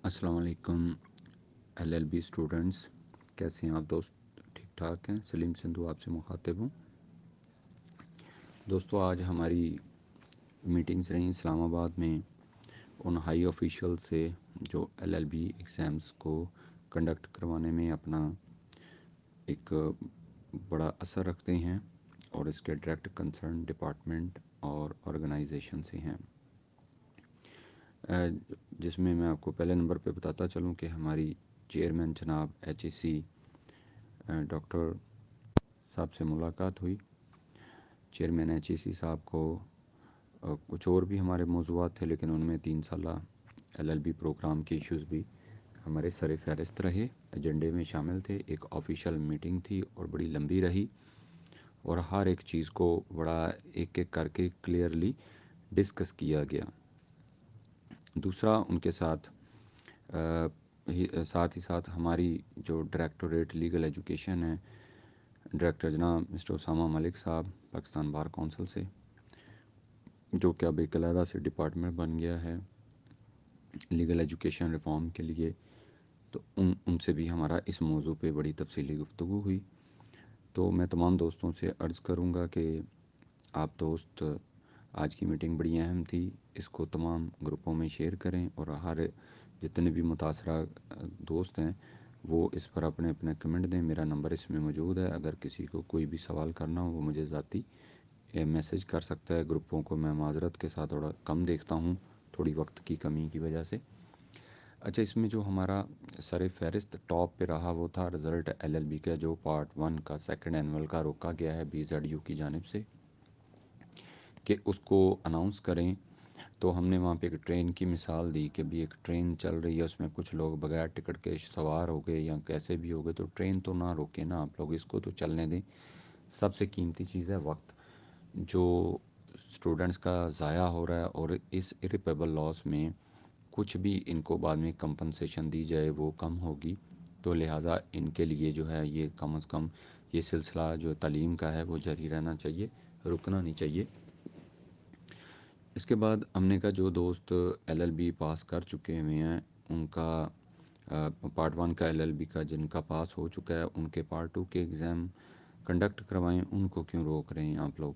السلام علیکم L L B students, کیسے ہیں آپ دوست؟ ٹھیک ٹھاک ہیں؟ سلیم سندھو آپ سے مخاطب ہوں۔ دوستو، آج ہماری میٹنگز رہیں اسلام آباد میں ان ہائی آفیشیل سے جو ایل ایل بی ایگزامس کو کنڈکٹ کروانے میں اپنا ایک بڑا اثر رکھتے ہیں، اور اس کے ڈائریکٹ کنسرن ڈپارٹمنٹ اور آرگنائزیشن سے ہیں، جس میں آپ کو پہلے نمبر پہ بتاتا چلوں کہ ہماری چیئرمین جناب ایچ ای سی ڈاکٹر صاحب سے ملاقات ہوئی۔ چیئرمین ایچ ای سی صاحب کو کچھ اور بھی ہمارے موضوعات تھے، لیکن ان میں 3 سالہ ایل ایل بی پروگرام کے ایشوز بھی ہمارے سر فہرست رہے، ایجنڈے میں شامل تھے۔ ایک آفیشیل میٹنگ تھی اور بڑی لمبی رہی، اور ہر ایک چیز کو بڑا ایک ایک کر کے کلیئرلی ڈسکس کیا گیا۔ دوسرا، ان کے ساتھ ہی ساتھ ہماری جو ڈائریکٹوریٹ لیگل ایجوکیشن ہے، ڈائریکٹر جناب مسٹر اسامہ ملک صاحب پاکستان بار کونسل سے، جو کہ اب ایک علیحدہ سے ڈپارٹمنٹ بن گیا ہے لیگل ایجوکیشن ریفارم کے لیے، تو ان سے بھی ہمارا اس موضوع پہ بڑی تفصیلی گفتگو ہوئی۔ تو میں تمام دوستوں سے عرض کروں گا کہ آپ دوست، آج کی میٹنگ بڑی اہم تھی، اس کو تمام گروپوں میں شیئر کریں، اور ہر جتنے بھی متاثرہ دوست ہیں وہ اس پر اپنے اپنے کمنٹ دیں۔ میرا نمبر اس میں موجود ہے، اگر کسی کو کوئی بھی سوال کرنا ہو وہ مجھے ذاتی میسج کر سکتا ہے۔ گروپوں کو میں معذرت کے ساتھ تھوڑا کم دیکھتا ہوں، تھوڑی وقت کی کمی کی وجہ سے۔ اچھا، اس میں جو ہمارا سر فہرست ٹاپ پہ رہا وہ تھا رزلٹ ایل ایل بی کا، جو پارٹ 1 کا سیکنڈ اینول کا روکا گیا ہے BZU کی جانب سے کہ اس کو اناؤنس کریں۔ تو ہم نے وہاں پہ ایک ٹرین کی مثال دی کہ بھی ایک ٹرین چل رہی ہے، اس میں کچھ لوگ بغیر ٹکٹ کے سوار ہو گئے یا کیسے بھی ہو گئے، تو ٹرین تو نہ روکے نا آپ لوگ، اس کو تو چلنے دیں۔ سب سے قیمتی چیز ہے وقت، جو اسٹوڈنٹس کا ضائع ہو رہا ہے، اور اس اریپیبل لاس میں کچھ بھی ان کو بعد میں کمپنسیشن دی جائے وہ کم ہوگی، تو لہٰذا ان کے لیے جو ہے یہ کم از کم یہ سلسلہ جو تعلیم کا ہے وہ جاری رہنا چاہیے، رکنا نہیں چاہیے۔ اس کے بعد ہم نے کہا جو دوست ایل ایل بی پاس کر چکے ہوئے ہیں ان کا پارٹ 1 کا ایل ایل بی کا جن کا پاس ہو چکا ہے، ان کے پارٹ 2 کے ایگزام کنڈکٹ کروائیں۔ ان کو کیوں روک رہے ہیں آپ لوگ؟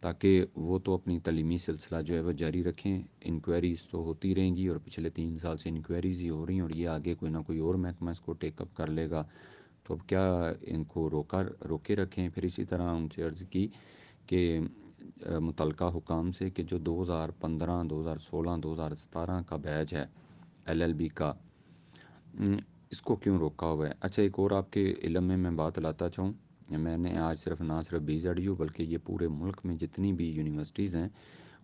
تاکہ وہ تو اپنی تعلیمی سلسلہ جو ہے وہ جاری رکھیں۔ انکوائریز تو ہوتی رہیں گی، اور پچھلے 3 سال سے انکوائریز ہی ہو رہی ہیں، اور یہ آگے کوئی نہ کوئی اور محکمہ اس کو ٹیک اپ کر لے گا، تو اب کیا ان کو روکے رکھیں۔ پھر اسی طرح ان سے عرض کی کہ متعلقہ حکام سے کہ جو 2015 2016 2017 کا بیچ ہے ایل ایل بی کا، اس کو کیوں روکا ہوا ہے۔ اچھا، ایک اور آپ کے علم میں بات لاتا چاہوں، میں نے آج نہ صرف BZU بلکہ یہ پورے ملک میں جتنی بھی یونیورسٹیز ہیں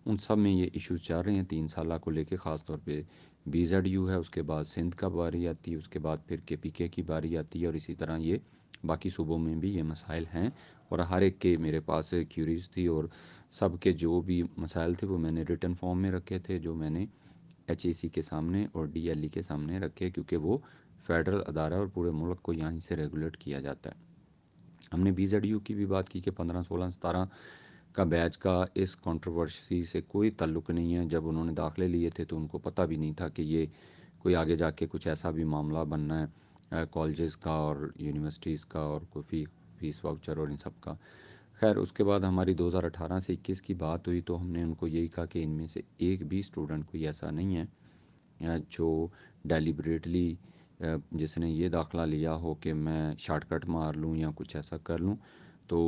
ان سب میں یہ ایشوز چل رہے ہیں 3 سالہ کو لے کے، خاص طور پہ BZU ہے، اس کے بعد سندھ کا باری آتی ہے، اس کے بعد پھر KPK کی باری آتی ہے، اور اسی طرح یہ باقی صوبوں میں بھی یہ مسائل ہیں، اور ہر ایک کے میرے پاس کیوریز تھی، اور سب کے جو بھی مسائل تھے وہ میں نے ریٹن فارم میں رکھے تھے، جو میں نے ایچ ای سی کے سامنے اور DLE کے سامنے رکھے، کیونکہ وہ فیڈرل ادارہ ہے اور پورے ملک کو یہیں سے ریگولیٹ کیا جاتا ہے۔ ہم نے BZU کی بھی بات کی کہ 15 16 17 کا بیچ کا اس کنٹروورسی سے کوئی تعلق نہیں ہے۔ جب انہوں نے داخلے لیے تھے تو ان کو پتہ بھی نہیں تھا کہ یہ کوئی آگے جا کے کچھ ایسا بھی معاملہ بننا ہے کالجز کا اور یونیورسٹیز کا، اور کوئی فیس واؤچر اور ان سب کا۔ خیر، اس کے بعد ہماری 2018 سے 21 کی بات ہوئی، تو ہم نے ان کو یہی کہا کہ ان میں سے ایک بھی اسٹوڈنٹ کوئی ایسا نہیں ہے جو ڈیلیبریٹلی جس نے یہ داخلہ لیا ہو کہ میں شارٹ کٹ مار لوں یا کچھ ایسا کر لوں۔ تو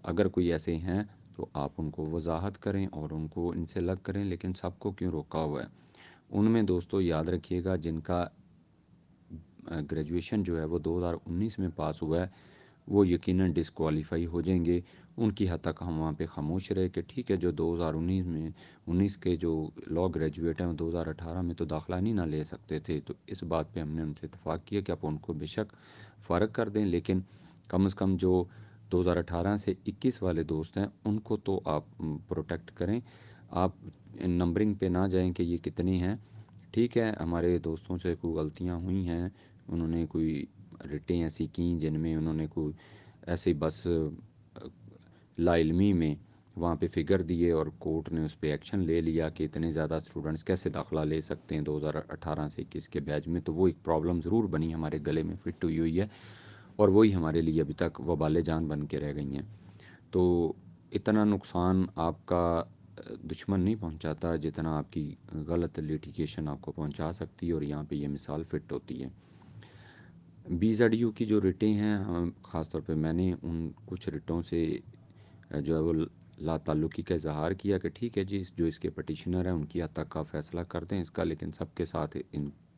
اگر کوئی ایسے ہیں تو آپ ان کو وضاحت کریں اور ان کو ان سے الگ کریں، لیکن سب کو کیوں روکا ہوا ہے؟ ان میں دوستو یاد رکھیے گا جن کا گریجویشن جو ہے وہ 2019 میں پاس ہوا ہے، وہ یقیناً ڈسکوالیفائی ہو جائیں گے۔ ان کی حد تک ہم وہاں پہ خاموش رہے کہ ٹھیک ہے، جو 2019 کے جو لا گریجویٹ ہیں وہ 2018 میں تو داخلہ نہیں نہ لے سکتے تھے، تو اس بات پہ ہم نے ان سے اتفاق کیا کہ آپ ان کو بے شک فرق کر دیں، لیکن کم از کم جو 2018 سے 21 والے دوست ہیں ان کو تو آپ پروٹیکٹ کریں۔ آپ نمبرنگ پہ نہ جائیں کہ یہ کتنے ہیں۔ ٹھیک ہے، ہمارے دوستوں سے کوئی غلطیاں ہوئی ہیں، انہوں نے کوئی رٹیں ایسی کیں جن میں انہوں نے کوئی ایسے بس لا علمی میں وہاں پہ فگر دیے اور کورٹ نے اس پہ ایکشن لے لیا کہ اتنے زیادہ اسٹوڈنٹس کیسے داخلہ لے سکتے ہیں 2018 سے 21 کے بیچ میں. تو وہ ایک پرابلم ضرور بنی, ہمارے گلے میں فٹ ہوئی ہے, اور وہی ہمارے لیے ابھی تک وبال جان بن کے رہ گئی ہیں. تو اتنا نقصان آپ کا دشمن نہیں پہنچاتا جتنا آپ کی غلط لیٹیگیشن آپ کو پہنچا سکتی ہے, اور یہاں پہ یہ مثال فٹ ہوتی ہے. BZU کی جو ریٹیں ہیں, خاص طور پہ میں نے ان کچھ ریٹوں سے جو ہے وہ لا تعلقی کا اظہار کیا کہ ٹھیک ہے جی, جو اس کے پٹیشنر ہیں ان کی حد تک کا فیصلہ کر دیں اس کا, لیکن سب کے ساتھ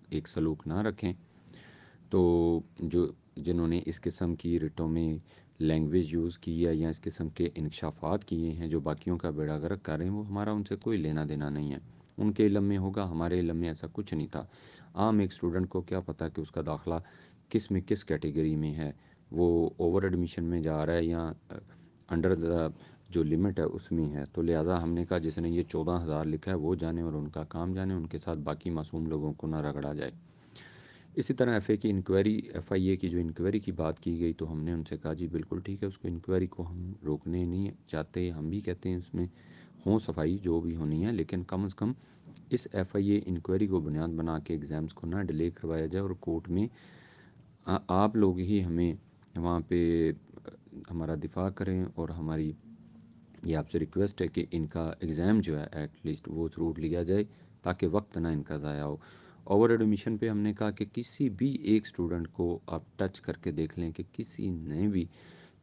ایک سلوک نہ رکھیں. تو جنہوں نے اس قسم کی ریٹوں میں لینگویج یوز کی ہے یا اس قسم کے انکشافات کیے ہیں جو باقیوں کا بیڑا غرق کر رہے ہیں, وہ ہمارا ان سے کوئی لینا دینا نہیں ہے. ان کے علم میں ہوگا, ہمارے علم میں ایسا کچھ نہیں تھا. عام ایک اسٹوڈنٹ کو کیا پتہ کہ اس کا داخلہ کس میں کس کیٹیگری میں ہے, وہ اوور ایڈمیشن میں جا رہا ہے یا انڈر دا جو لمٹ ہے اس میں ہے. تو لہٰذا ہم نے کہا جس نے یہ 14,000 لکھا ہے وہ جانے اور ان کا کام جانے, ان کے ساتھ باقی معصوم لوگوں کو نہ رگڑا جائے. اسی طرح ایف آئی اے کی جو انکوائری کی بات کی گئی, تو ہم نے ان سے کہا جی بالکل ٹھیک ہے, اس کو انکوائری کو ہم روکنے نہیں چاہتے, ہم بھی کہتے ہیں اس میں ہوں صفائی جو بھی ہونی ہے, لیکن کم از کم اس ایف آئی اے انکوائری کو بنیاد بنا کے ایگزامس کو نہ ڈیلے کروایا جائے, اور کورٹ میں آپ لوگ ہی ہمیں وہاں پہ ہمارا دفاع کریں. اور ہماری یہ آپ سے ریکویسٹ ہے کہ ان کا ایگزام جو ہے ایٹ لیسٹ وہ ضرور لیا جائے تاکہ وقت نہ ان کا ضائع ہو. اوور ایڈمیشن پہ ہم نے کہا کہ کسی بھی ایک اسٹوڈنٹ کو آپ ٹچ کر کے دیکھ لیں کہ کسی نے بھی,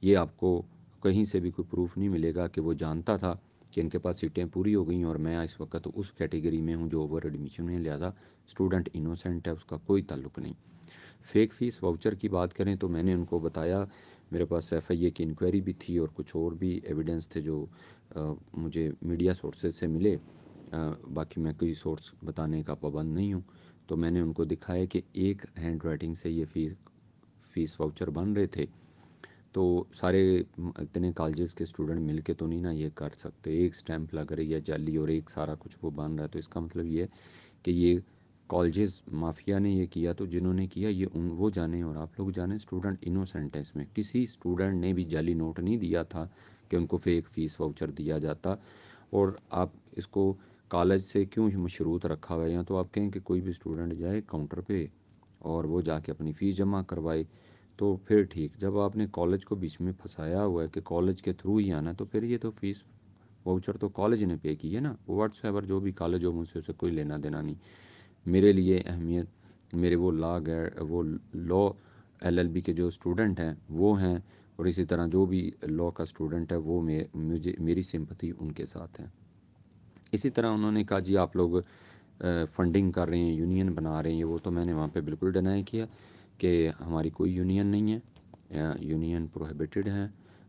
یہ آپ کو کہیں سے بھی کوئی پروف نہیں ملے گا کہ وہ جانتا تھا کہ ان کے پاس سیٹیں پوری ہو گئیں اور میں اس وقت اس کیٹیگری میں ہوں جو اوور ایڈمیشن میں, لہٰذا اسٹوڈنٹ انوسینٹ ہے, اس کا کوئی تعلق نہیں. فیک فیس واؤچر کی بات کریں تو میں نے ان کو بتایا, میرے پاس ایف آئی اے کی انکوائری بھی تھی اور کچھ اور بھی ایویڈنس تھے جو مجھے میڈیا سورسز سے ملے, باقی میں کوئی سورس بتانے کا پابند نہیں ہوں. تو میں نے ان کو دکھایا کہ ایک ہینڈ رائٹنگ سے یہ فیس واؤچر بن رہے تھے. تو سارے اتنے کالجز کے اسٹوڈنٹ مل کے تو نہیں نا یہ کر سکتے, ایک سٹیمپ لگ رہی ہے جعلی اور ایک سارا کچھ وہ بن رہا ہے. تو اس کا مطلب یہ ہے کہ یہ کالجز مافیا نے یہ کیا, تو جنہوں نے کیا یہ وہ جانیں اور آپ لوگ جانیں. اسٹوڈنٹ انوسینٹ ہے, اس میں کسی اسٹوڈنٹ نے بھی جعلی نوٹ نہیں دیا تھا کہ ان کو فیک فیس واؤچر دیا جاتا. اور آپ اس کو کالج سے کیوں مشروط رکھا ہوا ہے, یا تو آپ کہیں کہ کوئی بھی اسٹوڈنٹ جائے کاؤنٹر پہ اور وہ جا کے اپنی فیس جمع کروائے تو پھر ٹھیک. جب آپ نے کالج کو بیچ میں پھنسایا ہوا ہے کہ کالج کے تھرو ہی آنا, تو پھر یہ تو فیس واؤچر تو کالج نے پے کی ہے نا. واٹس ایور جو بھی کالج ہو, مجھ سے اسے کوئی لینا دینا نہیں. میرے لیے اہمیت میرے وہ لا ایل ایل بی کے جو اسٹوڈنٹ ہیں وہ ہیں, اور اسی طرح جو بھی لا کا اسٹوڈنٹ ہے وہ میری سمپتھی ان کے ساتھ ہے. اسی طرح انہوں نے کہا جی آپ لوگ فنڈنگ کر رہے ہیں, یونین بنا رہے ہیں, وہ تو میں نے وہاں پہ بالکل ڈینائی کیا کہ ہماری کوئی یونین نہیں ہے, یونین پروہیبٹڈ ہے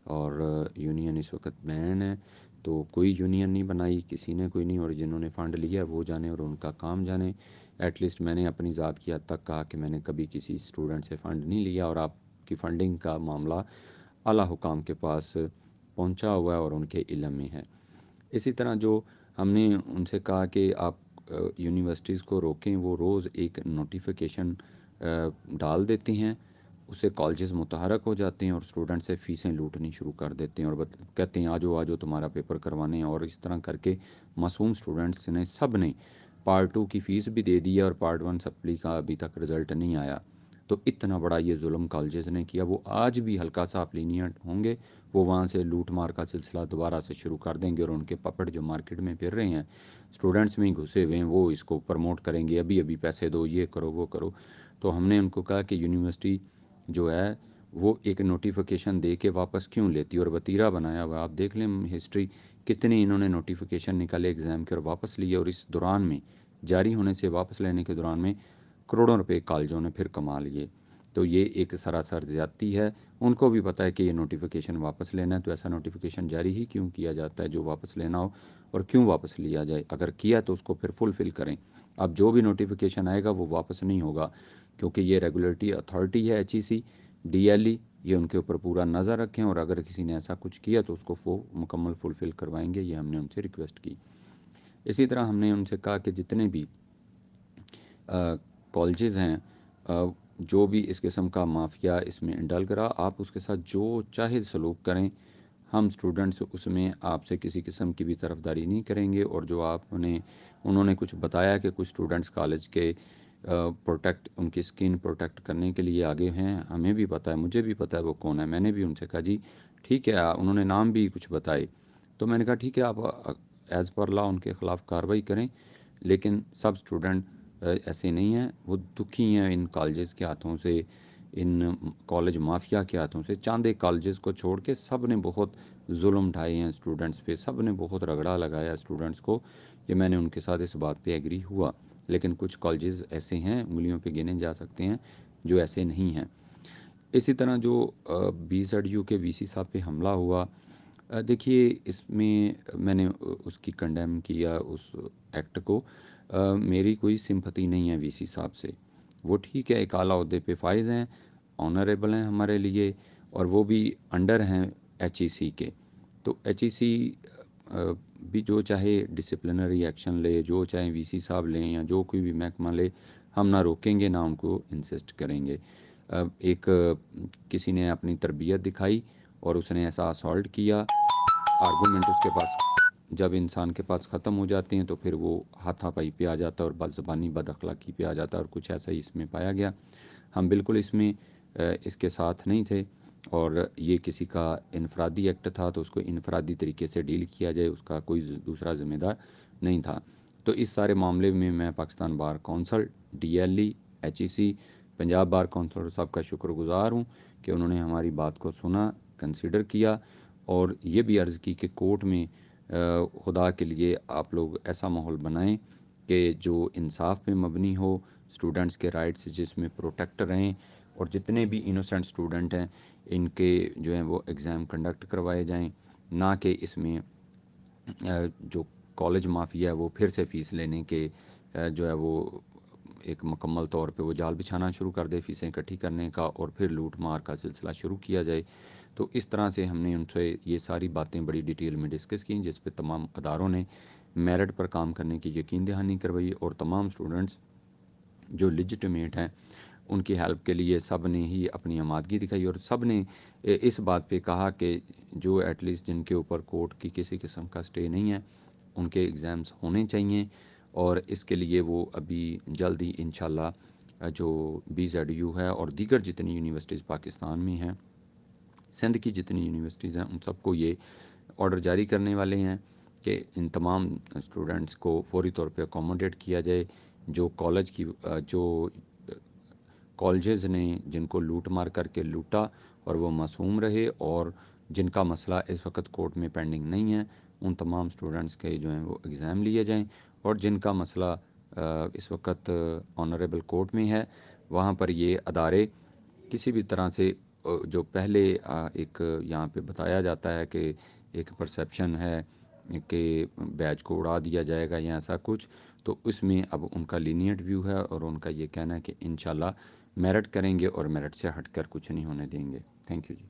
اور یونین اس وقت بین ہے. تو کوئی یونین نہیں بنائی کسی نے, کوئی نہیں, اور جنہوں نے فنڈ لیا وہ جانے اور ان کا کام جانے. ایٹ لیسٹ میں نے اپنی ذات کی حد تک کہا کہ میں نے کبھی کسی اسٹوڈنٹ سے فنڈ نہیں لیا, اور آپ کی فنڈنگ کا معاملہ اعلیٰ حکام کے پاس پہنچا ہوا ہے اور ان کے علم میں ہے. اسی طرح جو ہم نے ان سے کہا کہ آپ یونیورسٹیز کو روکیں, وہ روز ایک نوٹیفیکیشن ڈال دیتے ہیں, اس سے کالجز متحرک ہو جاتے ہیں اور اسٹوڈنٹ سے فیسیں لوٹنی شروع کر دیتے ہیں اور کہتے ہیں آ جاؤ تمہارا پیپر کروانے ہیں. اور اس طرح کر کے معصوم اسٹوڈنٹس نے سب نے پارٹ 2 کی فیس بھی دے دی ہے, اور پارٹ 1 سپلی کا ابھی تک رزلٹ نہیں آیا. تو اتنا بڑا یہ ظلم کالجز نے کیا, وہ آج بھی ہلکا سا آپ لینیئنٹ ہوں گے, وہ وہاں سے لوٹ مار کا سلسلہ دوبارہ سے شروع کر دیں گے, اور ان کے پپڑ جو مارکیٹ میں پھر رہے ہیں اسٹوڈنٹس میں ہی گھسے ہوئے ہیں, وہ اس کو پروموٹ کریں گے, ابھی پیسے دو, یہ کرو وہ کرو. تو ہم نے ان کو کہا کہ یونیورسٹی جو ہے وہ ایک نوٹیفیکیشن دے کے واپس کیوں لیتی, اور وتیرہ بنایا ہوا آپ دیکھ لیں ہسٹری, کتنی انہوں نے نوٹیفیکیشن نکالے ایگزام کے اور واپس لیے, اور اس دوران میں جاری ہونے سے واپس لینے کے دوران میں کروڑوں روپے کالجوں نے پھر کما لیے. تو یہ ایک سراسر زیادتی ہے. ان کو بھی پتہ ہے کہ یہ نوٹیفیکیشن واپس لینا ہے, تو ایسا نوٹیفیکیشن جاری ہی کیوں کیا جاتا ہے جو واپس لینا ہو, اور کیوں واپس لیا جائے. اگر کیا تو اس کو پھر فل کریں. اب جو بھی نوٹیفیکیشن آئے گا وہ واپس نہیں ہوگا, کیونکہ یہ ریگولیٹری اتھارٹی ہے H E C D L E, یہ ان کے اوپر پورا نظر رکھیں, اور اگر کسی نے ایسا کچھ کیا تو اس کو وہ مکمل فل کروائیں گے. یہ ہم نے ان سے ریکویسٹ کی. اسی طرح ہم نے ان سے کہا کہ جتنے بھی کالجز ہیں, جو بھی اس قسم کا مافیا اس میں ڈل کرا, آپ اس کے ساتھ جو چاہے سلوک کریں, ہم اسٹوڈنٹس اس میں آپ سے کسی قسم کی بھی طرفداری نہیں کریں گے، اور جو انہوں نے کچھ بتایا کہ کچھ اسٹوڈنٹس کالج کے پروٹیکٹ ان کی اسکن پروٹیکٹ کرنے کے لیے آگے ہیں، ہمیں بھی پتہ ہے، مجھے بھی پتہ ہے وہ کون ہے، میں نے بھی ان سے کہا جی ٹھیک ہے، انہوں نے نام بھی کچھ بتائے، تو میں نے کہا ٹھیک ہے آپ ایز پر لا ان کے خلاف کارروائی کریں، لیکن سب اسٹوڈنٹ ایسے نہیں ہیں، وہ دکھی ہیں ان کالجز کے ہاتھوں سے، ان کالج مافیا کے ہاتھوں سے۔ چاند ایک کالجز کو چھوڑ کے سب نے بہت ظلم ڈھائے ہیں اسٹوڈنٹس پہ، سب نے بہت رگڑا لگایا اسٹوڈنٹس کو، یہ میں نے ان کے ساتھ اس بات پہ ایگری ہوا، لیکن کچھ کالجز ایسے ہیں، انگلیوں پہ گنے جا سکتے ہیں، جو ایسے نہیں ہیں۔ اسی طرح جو BZU کے VC صاحب پہ حملہ ہوا، دیکھیے اس میں نے اس کی کنڈیم کیا اس ایکٹ کو، میری کوئی سمپتی نہیں ہے VC صاحب سے، وہ ٹھیک ہے ایک اعلیٰ عہدے پہ فائز ہیں، آنریبل ہیں ہمارے لیے، اور وہ بھی انڈر ہیں HEC کے، تو HEC بھی جو چاہے ڈسپلنری ایکشن لے، جو چاہے VC صاحب لیں یا جو کوئی بھی محکمہ لے، ہم نہ روکیں گے نہ ان کو انسسٹ کریں گے۔ ایک کسی نے اپنی تربیت دکھائی اور اس نے ایسا اسالٹ کیا، آرگومنٹ اس کے پاس جب انسان کے پاس ختم ہو جاتے ہیں تو پھر وہ ہاتھا پائی پہ آ جاتا ہے اور بد زبانی بد اخلاقی پہ آ جاتا ہے، اور کچھ ایسا ہی اس میں پایا گیا۔ ہم بالکل اس میں اس کے ساتھ نہیں تھے، اور یہ کسی کا انفرادی ایکٹ تھا تو اس کو انفرادی طریقے سے ڈیل کیا جائے، اس کا کوئی دوسرا ذمہ دار نہیں تھا۔ تو اس سارے معاملے میں Pakistan bar council, DLE، HEC، Punjab bar council صاحب کا شکر گزار ہوں کہ انہوں نے ہماری بات کو سنا، کنسیڈر کیا، اور یہ بھی عرض کی کہ کورٹ میں خدا کے لیے آپ لوگ ایسا ماحول بنائیں کہ جو انصاف پہ مبنی ہو، اسٹوڈنٹس کے رائٹس جس میں پروٹیکٹ رہیں، اور جتنے بھی انوسینٹ اسٹوڈنٹ ہیں ان کے جو ہیں وہ ایگزام کنڈکٹ کروائے جائیں، نہ کہ اس میں جو کالج مافیا ہے وہ پھر سے فیس لینے کے جو ہے وہ ایک مکمل طور پہ وہ جال بچھانا شروع کر دے فیسیں اکٹھی کرنے کا، اور پھر لوٹ مار کا سلسلہ شروع کیا جائے۔ تو اس طرح سے ہم نے ان سے یہ ساری باتیں بڑی ڈیٹیل میں ڈسکس کیں، جس پہ تمام اداروں نے میرٹ پر کام کرنے کی یقین دہانی کروائی، اور تمام اسٹوڈنٹس جو لیجٹمیٹ ہیں ان کی ہیلپ کے لیے سب نے ہی اپنی آمادگی دکھائی، اور سب نے اس بات پہ کہا کہ جو ایٹ لیسٹ جن کے اوپر کورٹ کی کسی قسم کا سٹے نہیں ہے ان کے ایگزامز ہونے چاہیے، اور اس کے لیے وہ ابھی جلد ہی انشاءاللہ جو BZU ہے اور دیگر جتنی یونیورسٹیز پاکستان میں ہیں، سندھ کی جتنی یونیورسٹیز ہیں، ان سب کو یہ آرڈر جاری کرنے والے ہیں کہ ان تمام اسٹوڈنٹس کو فوری طور پہ اکوموڈیٹ کیا جائے، جو جو کالجز نے جن کو لوٹ مار کر کے لوٹا اور وہ معصوم رہے، اور جن کا مسئلہ اس وقت کورٹ میں پینڈنگ نہیں ہے، ان تمام اسٹوڈنٹس کے جو ہیں وہ ایگزام لیے جائیں، اور جن کا مسئلہ اس وقت آنریبل کورٹ میں ہے، وہاں پر یہ ادارے کسی بھی طرح سے جو پہلے ایک یہاں پہ بتایا جاتا ہے کہ ایک پرسیپشن ہے کہ بیچ کو اڑا دیا جائے گا یا ایسا کچھ، تو اس میں اب ان کا لینیٹ ویو ہے، اور ان کا یہ کہنا ہے کہ انشاءاللہ میرٹ کریں گے اور میرٹ سے ہٹ کر کچھ نہیں ہونے دیں گے۔ Thank you G.